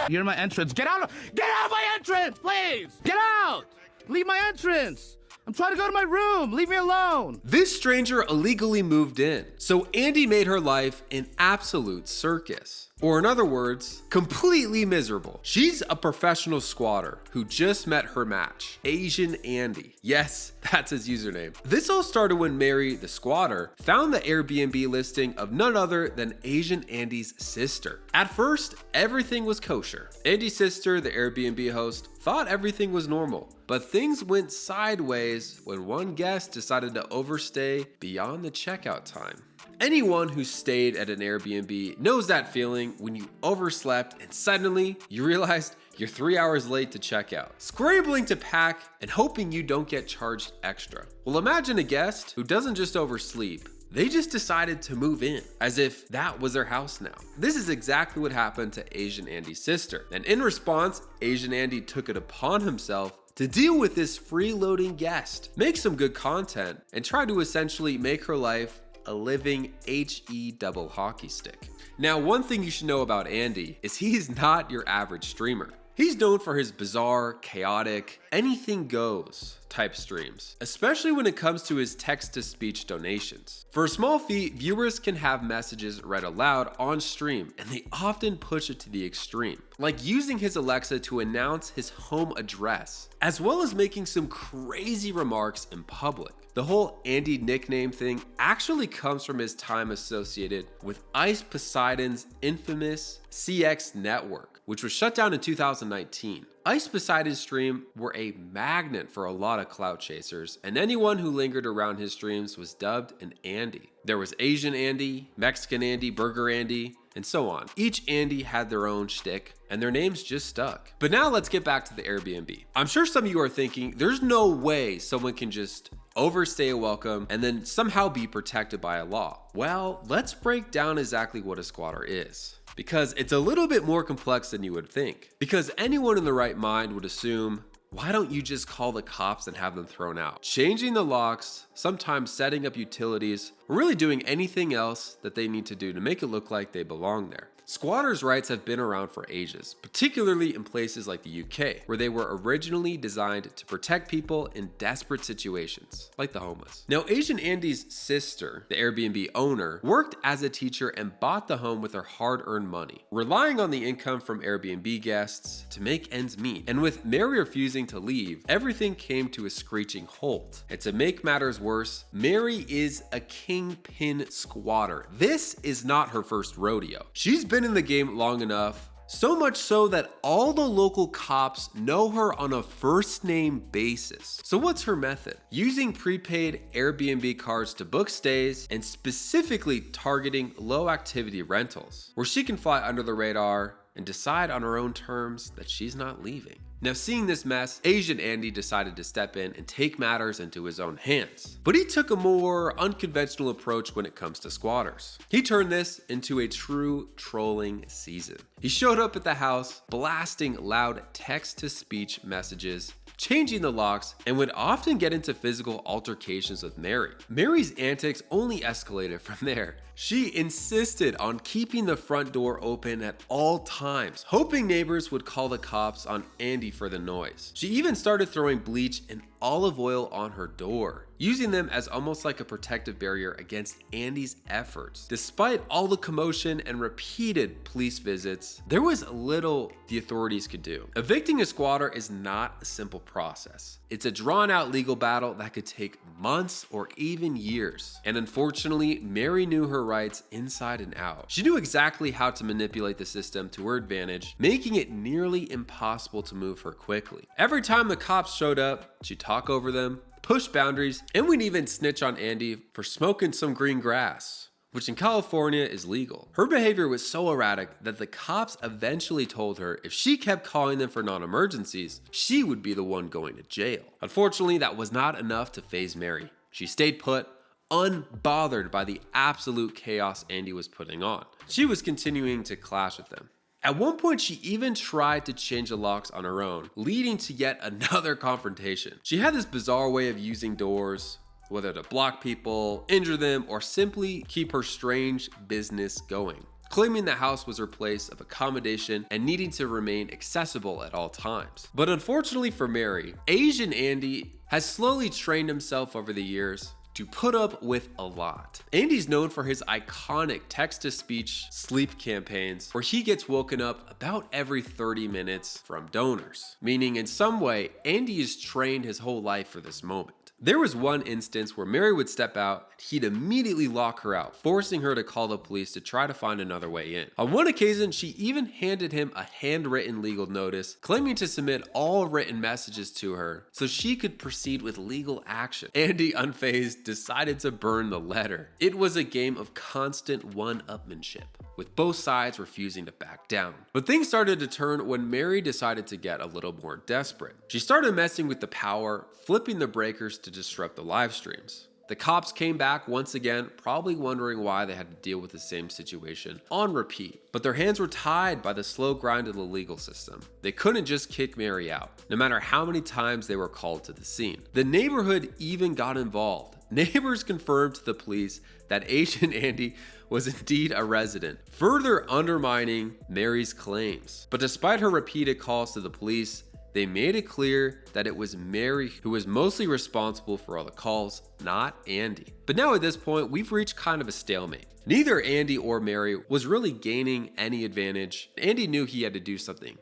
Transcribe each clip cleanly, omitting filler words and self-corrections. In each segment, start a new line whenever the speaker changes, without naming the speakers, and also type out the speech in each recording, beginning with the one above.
You're in my entrance. Get out of my entrance, please! Get out! Leave my entrance! I'm trying to go to my room. Leave me alone.
This stranger illegally moved in, so Andy made her life an absolute circus. Or in other words, completely miserable. She's a professional squatter who just met her match, Asian Andy. Yes, that's his username. This all started when Mary, the squatter, found the Airbnb listing of none other than Asian Andy's sister. At first, everything was kosher. Andy's sister, the Airbnb host, thought everything was normal. But things went sideways when one guest decided to overstay beyond the checkout time. Anyone who stayed at an Airbnb knows that feeling when you overslept and suddenly you realized you're 3 hours late to check out, scrambling to pack and hoping you don't get charged extra. Well, imagine a guest who doesn't just oversleep, they just decided to move in, as if that was their house now. This is exactly what happened to Asian Andy's sister. And in response, Asian Andy took it upon himself to deal with this freeloading guest, make some good content, and try to essentially make her life a living HE double hockey stick. Now, one thing you should know about Andy is he's not your average streamer. He's known for his bizarre, chaotic, anything goes type streams, especially when it comes to his text-to-speech donations. For a small fee, viewers can have messages read aloud on stream, and they often push it to the extreme, like using his Alexa to announce his home address, as well as making some crazy remarks in public. The whole Andy nickname thing actually comes from his time associated with Ice Poseidon's infamous CX network, which was shut down in 2019. Ice Poseidon's stream were a magnet for a lot of clout chasers, and anyone who lingered around his streams was dubbed an Andy. There was Asian Andy, Mexican Andy, Burger Andy, and so on. Each Andy had their own shtick, and their names just stuck. But now let's get back to the Airbnb. I'm sure some of you are thinking, there's no way someone can just overstay a welcome and then somehow be protected by a law. Well, let's break down exactly what a squatter is, because it's a little bit more complex than you would think. Because anyone in the right mind would assume, why don't you just call the cops and have them thrown out? Changing the locks, sometimes setting up utilities, or really doing anything else that they need to do to make it look like they belong there. Squatters' rights have been around for ages, particularly in places like the UK, where they were originally designed to protect people in desperate situations, like the homeless. Now, Asian Andy's sister, the Airbnb owner, worked as a teacher and bought the home with her hard-earned money, relying on the income from Airbnb guests to make ends meet. And with Mary refusing to leave, everything came to a screeching halt. And to make matters worse, Mary is a kingpin squatter. This is not her first rodeo. She's been in the game long enough, so much so that all the local cops know her on a first name basis. So what's her method? Using prepaid Airbnb cards to book stays and specifically targeting low activity rentals, where she can fly under the radar and decide on her own terms that she's not leaving. Now, seeing this mess, Asian Andy decided to step in and take matters into his own hands. But he took a more unconventional approach when it comes to squatters. He turned this into a true trolling season. He showed up at the house, blasting loud text-to-speech messages, changing the locks, and would often get into physical altercations with Mary. Mary's antics only escalated from there. She insisted on keeping the front door open at all times, hoping neighbors would call the cops on Andy for the noise. She even started throwing bleach and olive oil on her door, using them as almost like a protective barrier against Andy's efforts. Despite all the commotion and repeated police visits, there was little the authorities could do. Evicting a squatter is not a simple process. It's a drawn-out legal battle that could take months or even years. And unfortunately, Mary knew her rights inside and out. She knew exactly how to manipulate the system to her advantage, making it nearly impossible to move her quickly. Every time the cops showed up, she'd talk over them, push boundaries, and we'd even snitch on Andy for smoking some green grass, which in California is legal. Her behavior was so erratic that the cops eventually told her if she kept calling them for non-emergencies, she would be the one going to jail. Unfortunately, that was not enough to faze Mary. She stayed put, unbothered by the absolute chaos Andy was putting on. She was continuing to clash with them. At one point, she even tried to change the locks on her own, leading to yet another confrontation. She had this bizarre way of using doors, whether to block people, injure them, or simply keep her strange business going. claiming the house was her place of accommodation and needing to remain accessible at all times. But unfortunately for Mary, Asian Andy has slowly trained himself over the years to put up with a lot. Andy's known for his iconic text-to-speech sleep campaigns where he gets woken up about every 30 minutes from donors, meaning in some way, Andy is trained his whole life for this moment. There was one instance where Mary would step out and he'd immediately lock her out, forcing her to call the police to try to find another way in. On one occasion, she even handed him a handwritten legal notice, claiming to submit all written messages to her so she could proceed with legal action. Andy, unfazed, decided to burn the letter. It was a game of constant one-upmanship, with both sides refusing to back down. But things started to turn when Mary decided to get a little more desperate. She started messing with the power, flipping the breakers to disrupt the live streams. The cops came back once again, probably wondering why they had to deal with the same situation on repeat. But their hands were tied by the slow grind of the legal system. They couldn't just kick Mary out, no matter how many times they were called to the scene. The neighborhood even got involved. Neighbors confirmed to the police that Asian Andy was indeed a resident, further undermining Mary's claims. But despite her repeated calls to the police, they made it clear that it was Mary who was mostly responsible for all the calls, not Andy. But now at this point, we've reached kind of a stalemate. Neither Andy or Mary was really gaining any advantage. Andy knew he had to do something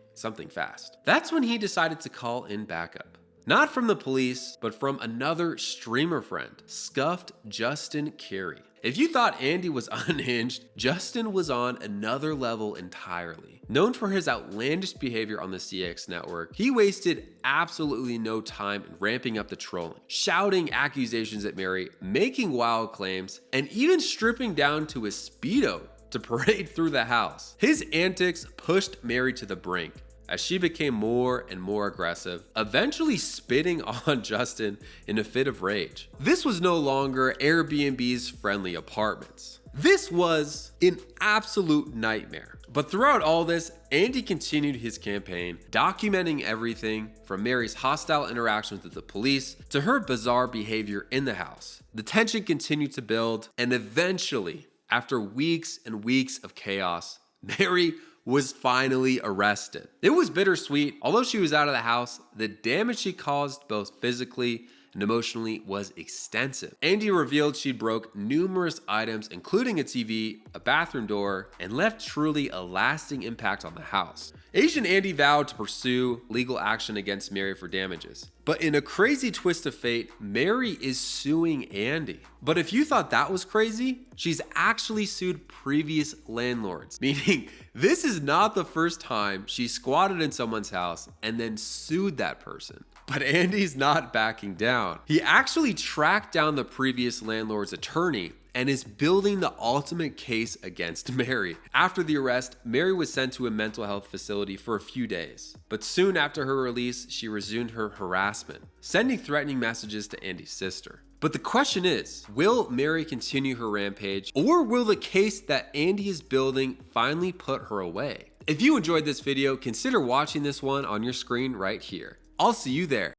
fast. That's when he decided to call in backup. Not from the police, but from another streamer friend, scuffed Justin Carey. If you thought Andy was unhinged, Justin was on another level entirely. Known for his outlandish behavior on the CX network, he wasted absolutely no time in ramping up the trolling, shouting accusations at Mary, making wild claims, and even stripping down to his Speedo to parade through the house. His antics pushed Mary to the brink, as she became more and more aggressive, eventually spitting on Justin in a fit of rage. This was no longer Airbnb's friendly apartments. This was an absolute nightmare. But throughout all this, Andy continued his campaign, documenting everything from Mary's hostile interactions with the police to her bizarre behavior in the house. The tension continued to build, and eventually, after weeks and weeks of chaos, Mary was finally arrested. It was bittersweet. Although she was out of the house, the damage she caused both physically and emotionally was extensive. Andy revealed she broke numerous items, including a TV, a bathroom door, and left truly a lasting impact on the house. Asian Andy vowed to pursue legal action against Mary for damages. But in a crazy twist of fate, Mary is suing Andy. But if you thought that was crazy, she's actually sued previous landlords, meaning this is not the first time she squatted in someone's house and then sued that person. But Andy's not backing down. He actually tracked down the previous landlord's attorney and is building the ultimate case against Mary. After the arrest, Mary was sent to a mental health facility for a few days. But soon after her release, she resumed her harassment, sending threatening messages to Andy's sister. But the question is, will Mary continue her rampage, or will the case that Andy is building finally put her away? If you enjoyed this video, consider watching this one on your screen right here. I'll see you there.